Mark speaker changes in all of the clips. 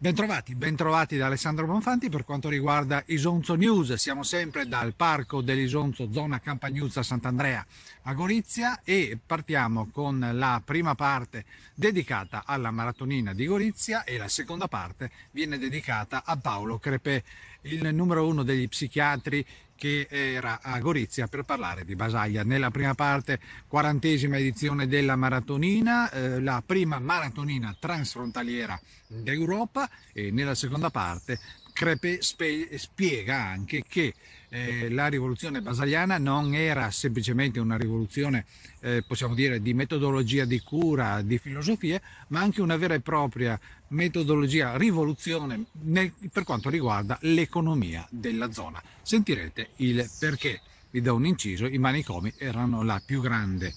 Speaker 1: Bentrovati da Alessandro Bonfanti. Per quanto riguarda Isonzo News, siamo sempre dal parco dell'Isonzo, zona Campagnuzza Sant'Andrea a Gorizia, e partiamo con la prima parte dedicata alla maratonina di Gorizia e la seconda parte viene dedicata a Paolo Crepè, il numero uno degli psichiatri che era a Gorizia per parlare di Basaglia. Nella prima parte, 40ª edizione della maratonina, la prima maratonina transfrontaliera d'Europa, e nella seconda parte Crepè spiega anche che la rivoluzione basagliana non era semplicemente una rivoluzione, possiamo dire, di metodologia di cura, di filosofie, ma anche una vera e propria metodologia, rivoluzione per quanto riguarda l'economia della zona. Sentirete il perché. Vi do un inciso: i manicomi erano la più grande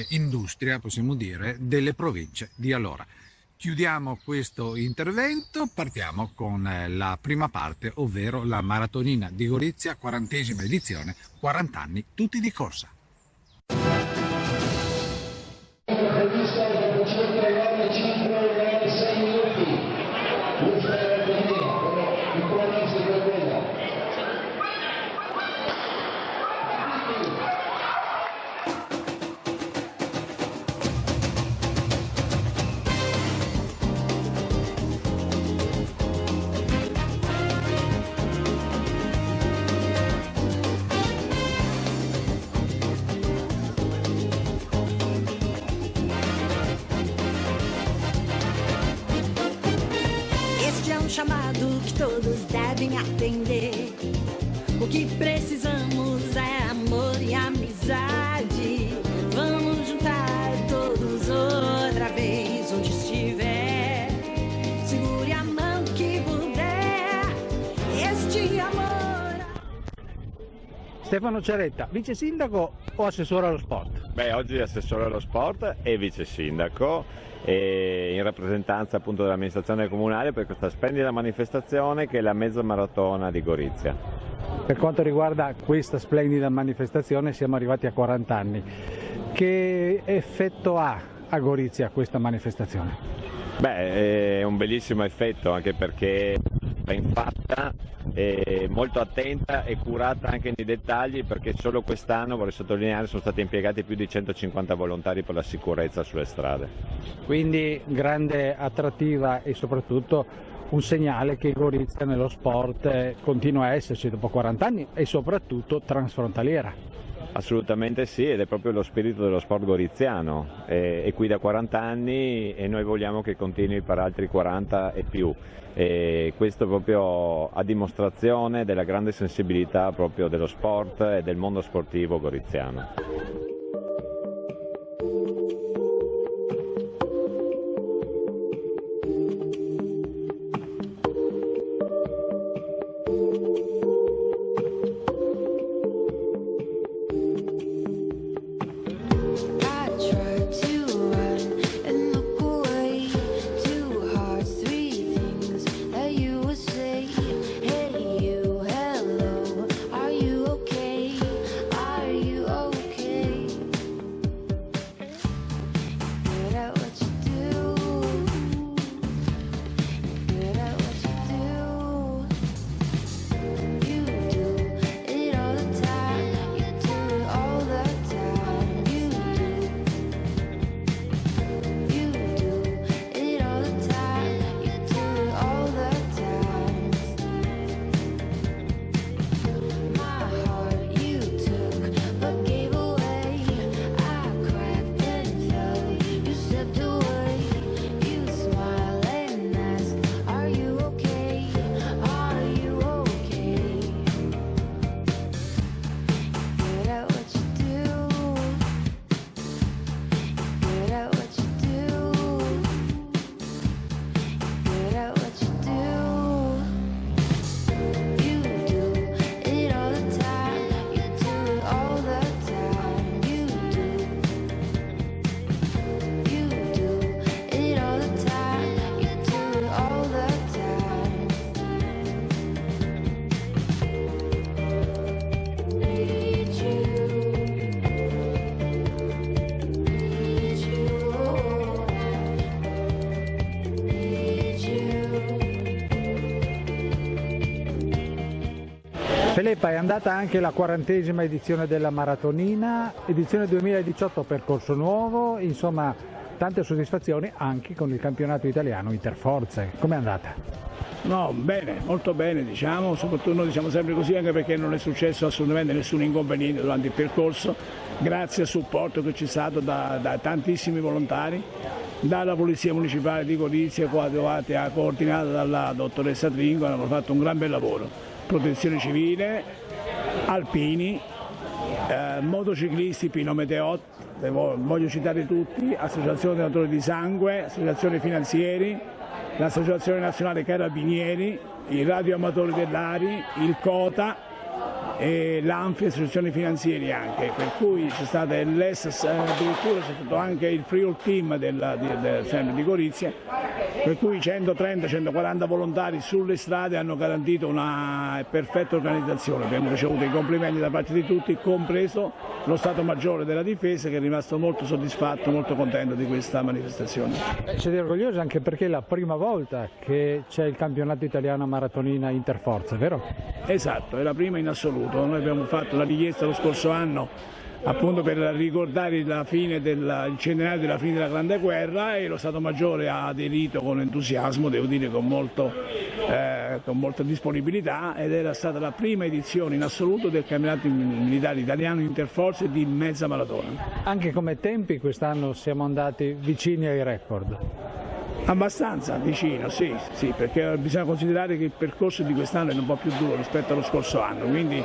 Speaker 1: industria, possiamo dire, delle province di allora. Chiudiamo questo intervento, partiamo con la prima parte, ovvero la maratonina di Gorizia, 40ª edizione, 40 anni tutti di corsa.
Speaker 2: Este é um chamado que todos devem atender. O que precisamos é amor e amizade. Vamos juntar todos outra vez onde estiver. Segure a mão que puder. Este amor.
Speaker 3: Stefano Ceretta, vice sindaco o assessore allo sport?
Speaker 4: Beh, oggi assessore allo sport e vice sindaco, e in rappresentanza appunto dell'amministrazione comunale per questa splendida manifestazione che è la mezza maratona di Gorizia.
Speaker 3: Per quanto riguarda questa splendida manifestazione, siamo arrivati a 40 anni. Che effetto ha a Gorizia questa manifestazione?
Speaker 4: Beh, è un bellissimo effetto, anche perché ben fatta, è molto attenta e curata anche nei dettagli, perché solo quest'anno, vorrei sottolineare, sono stati impiegati più di 150 volontari per la sicurezza sulle strade.
Speaker 3: Quindi grande attrattiva e soprattutto un segnale che Gorizia nello sport continua a esserci dopo 40 anni e soprattutto transfrontaliera.
Speaker 4: Assolutamente sì, ed è proprio lo spirito dello sport goriziano, è qui da 40 anni e noi vogliamo che continui per altri 40 e più, e questo proprio a dimostrazione della grande sensibilità proprio dello sport e del mondo sportivo goriziano.
Speaker 2: Are you okay?
Speaker 3: Felippa, è andata anche la 40ª edizione della Maratonina, edizione 2018 percorso nuovo, insomma tante soddisfazioni anche con il campionato italiano Interforze. Com'è andata?
Speaker 5: No, bene, molto bene, diciamo, soprattutto noi diciamo sempre così anche perché non è successo assolutamente nessun inconveniente durante il percorso, grazie al supporto che c'è stato da tantissimi volontari, dalla Polizia Municipale di Gorizia, coordinata dalla dottoressa Tringo, hanno fatto un gran bel lavoro, Protezione Civile, alpini, motociclisti, Pino Meteot, voglio citare tutti, Associazione Donatori di Sangue, Associazione Finanzieri, l'Associazione Nazionale Carabinieri, i radioamatori dell'ARI, il COTA e l'ANFI, Associazioni Finanzieri anche, per cui c'è stato l'ES, addirittura c'è stato anche il Friul Team sempre di Gorizia, per cui 130-140 volontari sulle strade hanno garantito una perfetta organizzazione. Abbiamo ricevuto i complimenti da parte di tutti, compreso lo Stato Maggiore della Difesa, che è rimasto molto soddisfatto, molto contento di questa manifestazione.
Speaker 3: Siete orgogliosi anche perché è la prima volta che c'è il campionato italiano Maratonina Interforze, vero?
Speaker 5: Esatto, è la prima in assoluto. Noi abbiamo fatto la richiesta lo scorso anno appunto per ricordare la fine il centenario della fine della Grande Guerra, e lo Stato Maggiore ha aderito con entusiasmo, devo dire con molta disponibilità, ed era stata la prima edizione in assoluto del campionato militare italiano Interforze di mezza maratona.
Speaker 3: Anche come tempi quest'anno siamo andati vicini ai record.
Speaker 5: Abbastanza vicino, sì, perché bisogna considerare che il percorso di quest'anno è un po' più duro rispetto allo scorso anno, quindi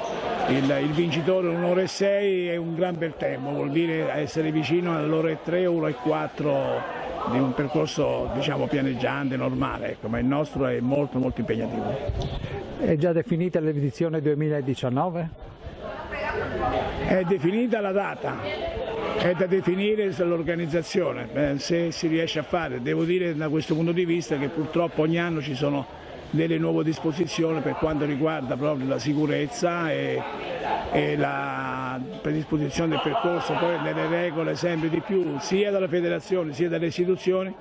Speaker 5: il vincitore 1 ora e 6 è un gran bel tempo, vuol dire essere vicino all'ora e 3, ora e 4 di un percorso diciamo pianeggiante, normale, ecco, ma il nostro è molto molto impegnativo.
Speaker 3: È già definita l'edizione 2019?
Speaker 5: È definita la data. È da definire l'organizzazione, se si riesce a fare. Devo dire da questo punto di vista che purtroppo ogni anno ci sono delle nuove disposizioni per quanto riguarda proprio la sicurezza e la predisposizione del percorso, poi delle regole sempre di più sia dalla federazione sia dalle istituzioni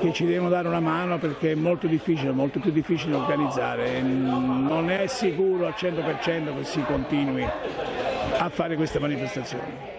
Speaker 5: che ci devono dare una mano, perché è molto difficile, molto più difficile organizzare. Non è sicuro al 100% che si continui a fare queste manifestazioni.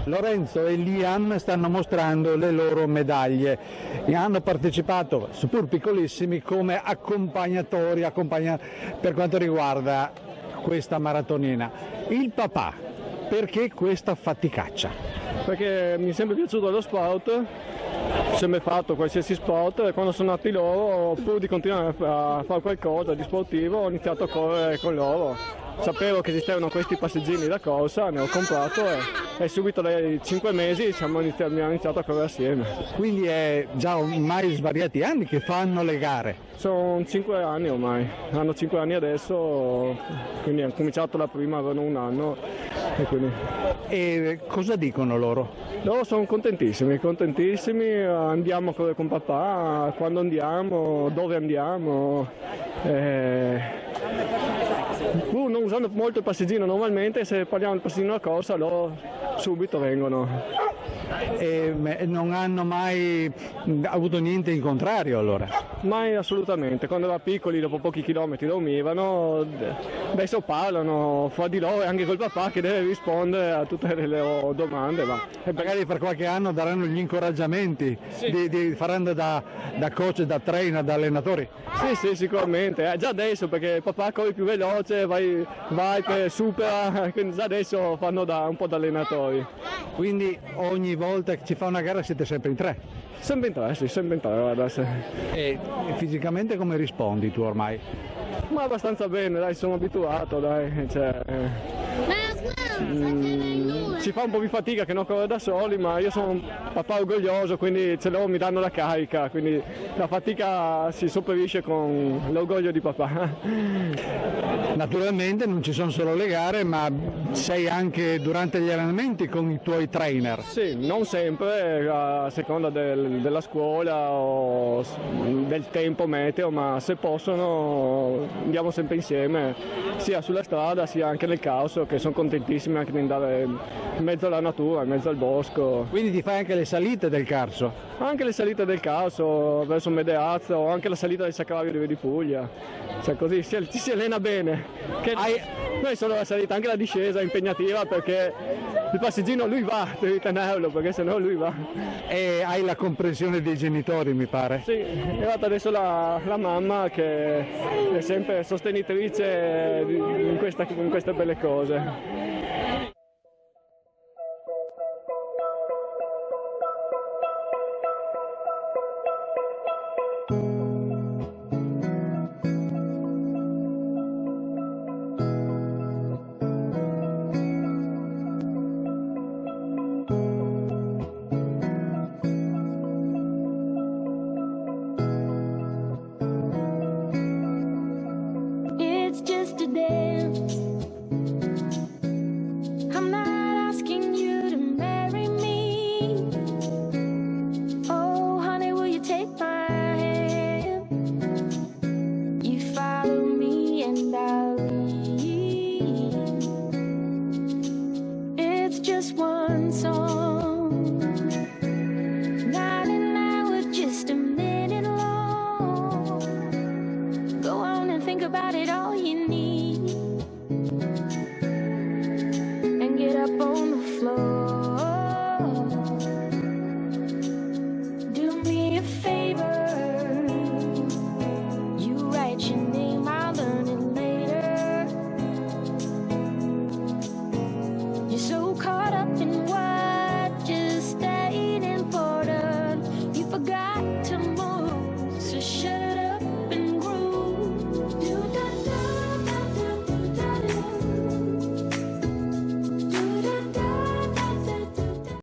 Speaker 3: Lorenzo e Liam stanno mostrando le loro medaglie e hanno partecipato, seppur piccolissimi, come accompagnatori per quanto riguarda questa maratonina. Il papà, perché questa faticaccia?
Speaker 6: Perché mi è sempre piaciuto lo sport, ho sempre fatto qualsiasi sport, e quando sono nati loro, pur di continuare a fare qualcosa di sportivo, ho iniziato a correre con loro. Sapevo che esistevano questi passeggini da corsa, ne ho comprato e subito dai 5 mesi abbiamo iniziato a correre assieme.
Speaker 3: Quindi è già ormai svariati anni che fanno le gare?
Speaker 6: Sono 5 anni ormai, hanno 5 anni adesso, quindi hanno cominciato la prima, avevano un anno E quindi...
Speaker 3: E cosa dicono loro?
Speaker 6: Loro sono contentissimi, andiamo a correre con papà, quando andiamo, dove andiamo. Pur non usando molto il passeggino normalmente, se parliamo del passeggino da corsa loro subito vengono.
Speaker 3: E non hanno mai avuto niente in contrario allora?
Speaker 6: Mai assolutamente, quando erano piccoli dopo pochi chilometri dormivano, adesso parlano fra di loro e anche col papà che deve rispondere a tutte le loro domande.
Speaker 3: E magari per qualche anno daranno gli incoraggiamenti, sì. Faranno da coach, da trainer, da allenatori?
Speaker 6: Sì, sicuramente, già adesso perché papà corre più veloce, vai supera, quindi già adesso fanno un po' da allenatori.
Speaker 3: Quindi ogni volta che ci fa una gara siete sempre in tre?
Speaker 6: Sempre in tre, sì, sempre in tre, guarda. Sì.
Speaker 3: E fisicamente come rispondi tu ormai?
Speaker 6: Ma abbastanza bene, dai, sono abituato, dai. Ci fa un po' di fatica che non corre da soli, ma io sono un papà orgoglioso, quindi loro mi danno la carica, quindi la fatica si sopperisce con l'orgoglio di papà.
Speaker 3: Naturalmente non ci sono solo le gare, ma sei anche durante gli allenamenti con i tuoi trainer?
Speaker 6: Sì, non sempre, a seconda della scuola o del tempo meteo, ma se possono andiamo sempre insieme, sia sulla strada sia anche nel caos, che sono contentissimi anche di andare in mezzo alla natura, in mezzo al bosco.
Speaker 3: Quindi ti fai anche le salite del Carso?
Speaker 6: Anche le salite del Carso verso Medeazza o anche la salita del Sacrario di Vedipuglia, cioè così ci si allena bene. Noi solo la salita, anche la discesa è impegnativa perché il passeggino lui va, devi tenerlo perché sennò lui va.
Speaker 3: E hai la comprensione dei genitori, mi pare?
Speaker 6: Sì, è arrivata adesso la mamma che è sempre sostenitrice in queste belle cose.
Speaker 2: About it all you need.